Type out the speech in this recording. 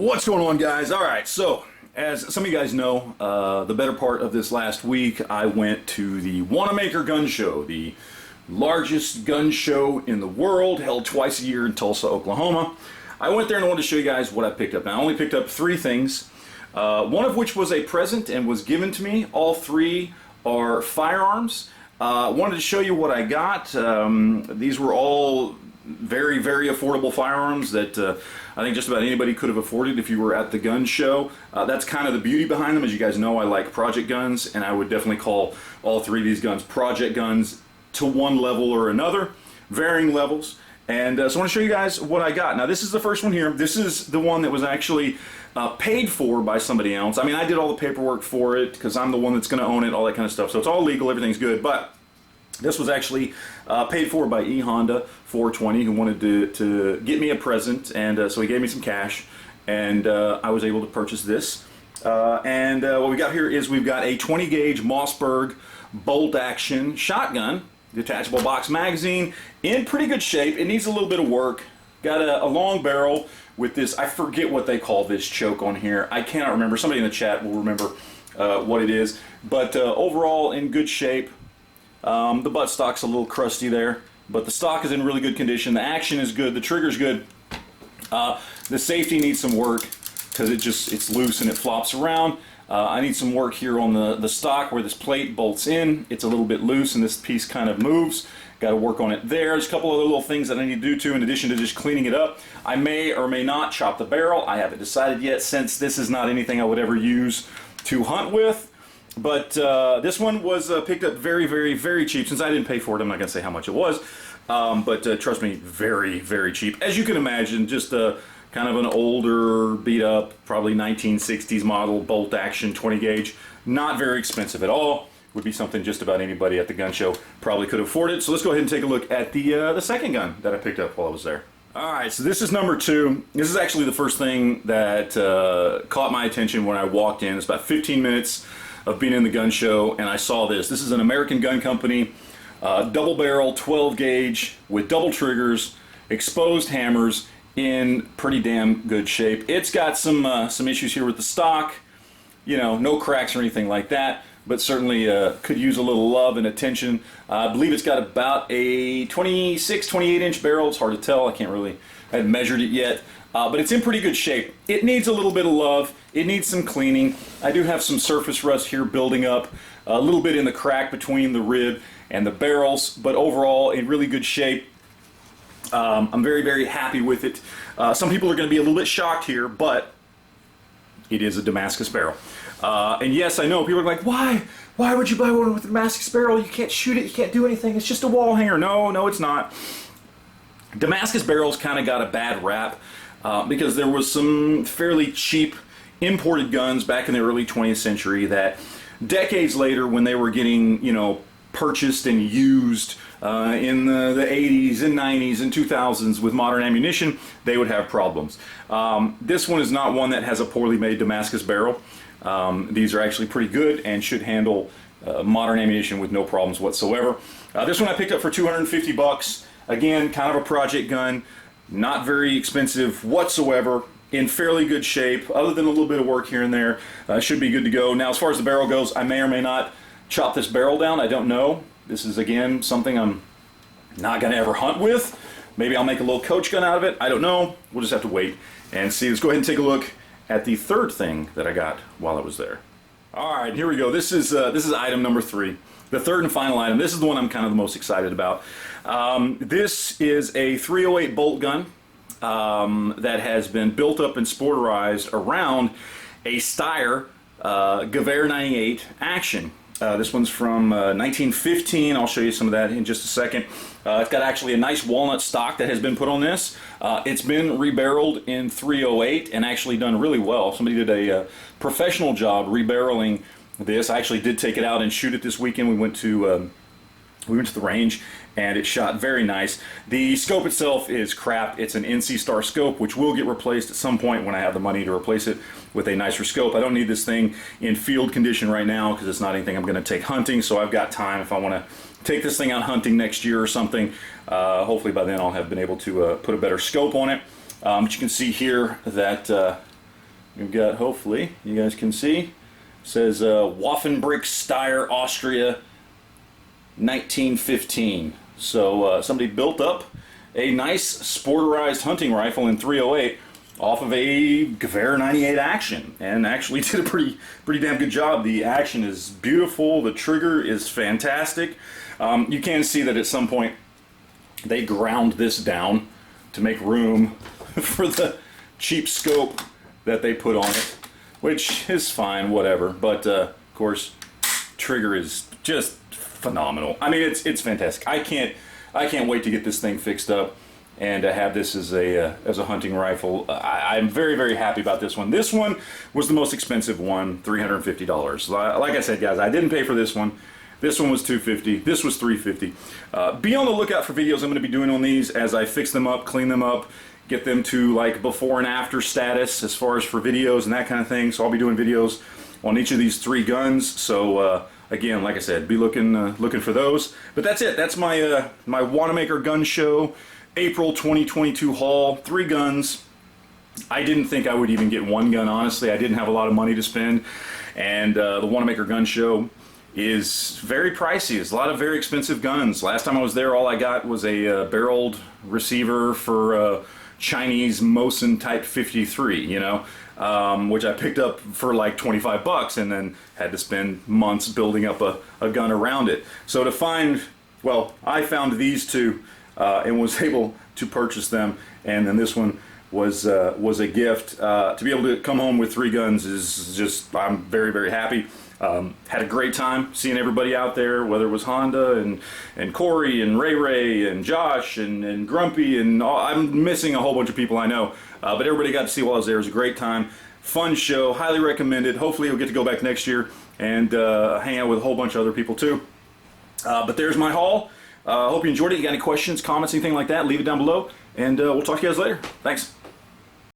What's going on, guys? Alright, so as some of you guys know, the better part of this last week I went to the Wanenmacher gun show, the largest gun show in the world, held twice a year in Tulsa, Oklahoma. I went there and I wanted to show you guys what I picked up. Now, I only picked up 3 things, one of which was a present and was given to me. All 3 are firearms. I wanted to show you what I got. These were all very, very affordable firearms that I think just about anybody could have afforded if you were at the gun show. That's kind of the beauty behind them. As you guys know, I like project guns, and I would definitely call all 3 of these guns project guns to one level or another, varying levels. And so I want to show you guys what I got. Now, this is the first one here. This is the one that was actually paid for by somebody else. I mean, I did all the paperwork for it because I'm the one that's going to own it, all that kind of stuff. So it's all legal, everything's good. But this was actually paid for by Honda 420, who wanted to get me a present, and so he gave me some cash, and I was able to purchase this. And what we got here is we've got a 20 gauge Mossberg bolt action shotgun, detachable box magazine, in pretty good shape. It needs a little bit of work. Got a long barrel with this, I forget what they call this choke on here. I cannot remember. Somebody in the chat will remember what it is. But overall, in good shape. The buttstock's a little crusty there, but the stock is in really good condition. The action is good. The trigger's good. The safety needs some work because it's loose and it flops around. I need some work here on the stock where this plate bolts in. It's a little bit loose and this piece kind of moves. Got to work on it there. There's a couple other little things that I need to do too, in addition to just cleaning it up. I may or may not chop the barrel. I haven't decided yet, since this is not anything I would ever use to hunt with. But this one was picked up very, very, very cheap. Since I didn't pay for it, I'm not going to say how much it was. But trust me, very, very cheap. As you can imagine, just kind of an older, beat-up, probably 1960s model bolt-action 20 gauge. Not very expensive at all. Would be something just about anybody at the gun show probably could afford it. So let's go ahead and take a look at the second gun that I picked up while I was there. Alright, so this is number 2. This is actually the first thing that caught my attention when I walked in. It's about 15 minutes of being in the gun show, and I saw this. This is an American gun company, double barrel, 12 gauge, with double triggers, exposed hammers, in pretty damn good shape. It's got some issues here with the stock, you know, no cracks or anything like that, but certainly could use a little love and attention. I believe it's got about a 26, 28 inch barrel. It's hard to tell. I haven't measured it yet. But it's in pretty good shape. It needs a little bit of love. It needs some cleaning. I do have some surface rust here building up, a little bit in the crack between the rib and the barrels, but overall in really good shape. I'm very, very happy with it. Some people are going to be a little bit shocked here, but it is a Damascus barrel. And yes, I know people are like, why? Why would you buy one with a Damascus barrel? You can't shoot it. You can't do anything. It's just a wall hanger. No, it's not. Damascus barrels kind of got a bad rap. Because there was some fairly cheap imported guns back in the early 20th century that decades later, when they were getting, you know, purchased and used in the 80s and 90s and 2000s with modern ammunition, they would have problems. This one is not one that has a poorly made Damascus barrel. These are actually pretty good and should handle modern ammunition with no problems whatsoever. This one I picked up for 250 bucks. Again, kind of a project gun. Not very expensive whatsoever, in fairly good shape, other than a little bit of work here and there. Should be good to go. Now, as far as the barrel goes, I may or may not chop this barrel down. I don't know. This is, again, something I'm not going to ever hunt with. Maybe I'll make a little coach gun out of it. I don't know. We'll just have to wait and see. Let's go ahead and take a look at the third thing that I got while I was there. All right, here we go. This is item number 3. The third and final item. This is the one I'm kind of the most excited about. This is a 308 bolt gun that has been built up and sporterized around a Steyr Gewehr 98 action. This one's from 1915. I'll show you some of that in just a second. It's got actually a nice walnut stock that has been put on this. It's been rebarreled in 308 and actually done really well. Somebody did a professional job rebarreling this. I actually did take it out and shoot it this weekend. We went to the range and it shot very nice. The scope itself is crap. It's an NC Star scope, which will get replaced at some point when I have the money to replace it with a nicer scope. I don't need this thing in field condition right now because it's not anything I'm going to take hunting, so I've got time if I want to take this thing out hunting next year or something. Hopefully by then I'll have been able to put a better scope on it. But you can see here that we've got, hopefully, you guys can see, it says Waffenbrick Steyr, Austria, 1915. So somebody built up a nice sporterized hunting rifle in .308 off of a Gewehr 98 action, and actually did a pretty damn good job. The action is beautiful, the trigger is fantastic. You can see that at some point they ground this down to make room for the cheap scope that they put on it, which is fine, whatever. But of course, trigger is just phenomenal. I mean, it's fantastic. I can't wait to get this thing fixed up and to have this as a hunting rifle. I'm very happy about this one. This one was the most expensive one, $350. Like I said, guys, I didn't pay for this one. This one was $250. This was $350. Be on the lookout for videos I'm going to be doing on these as I fix them up, clean them up, get them to like before and after status as far as for videos and that kind of thing. So I'll be doing videos on each of these 3 guns. So again, like I said, be looking for those. But that's it. That's my my Wanenmacher gun show April 2022 haul. 3 guns. I didn't think I would even get 1 gun, honestly. I didn't have a lot of money to spend, and the Wanenmacher gun show is very pricey. There's a lot of very expensive guns. Last time I was there, all I got was a barreled receiver for Chinese Mosin Type 53, you know, which I picked up for like 25 bucks and then had to spend months building up a gun around it. So to find, well, I found these 2 and was able to purchase them, and then this one was a gift. To be able to come home with 3 guns is just, I'm very happy. Had a great time seeing everybody out there, whether it was Honda and Corey and Ray and Josh and Grumpy and all. I'm missing a whole bunch of people I know, but everybody got to see while I was there. It was a great time, fun show, highly recommended. Hopefully you'll get to go back next year and hang out with a whole bunch of other people too. But there's my haul. Hope you enjoyed it. You got any questions, comments, anything like that, leave it down below, and we'll talk to you guys later. Thanks.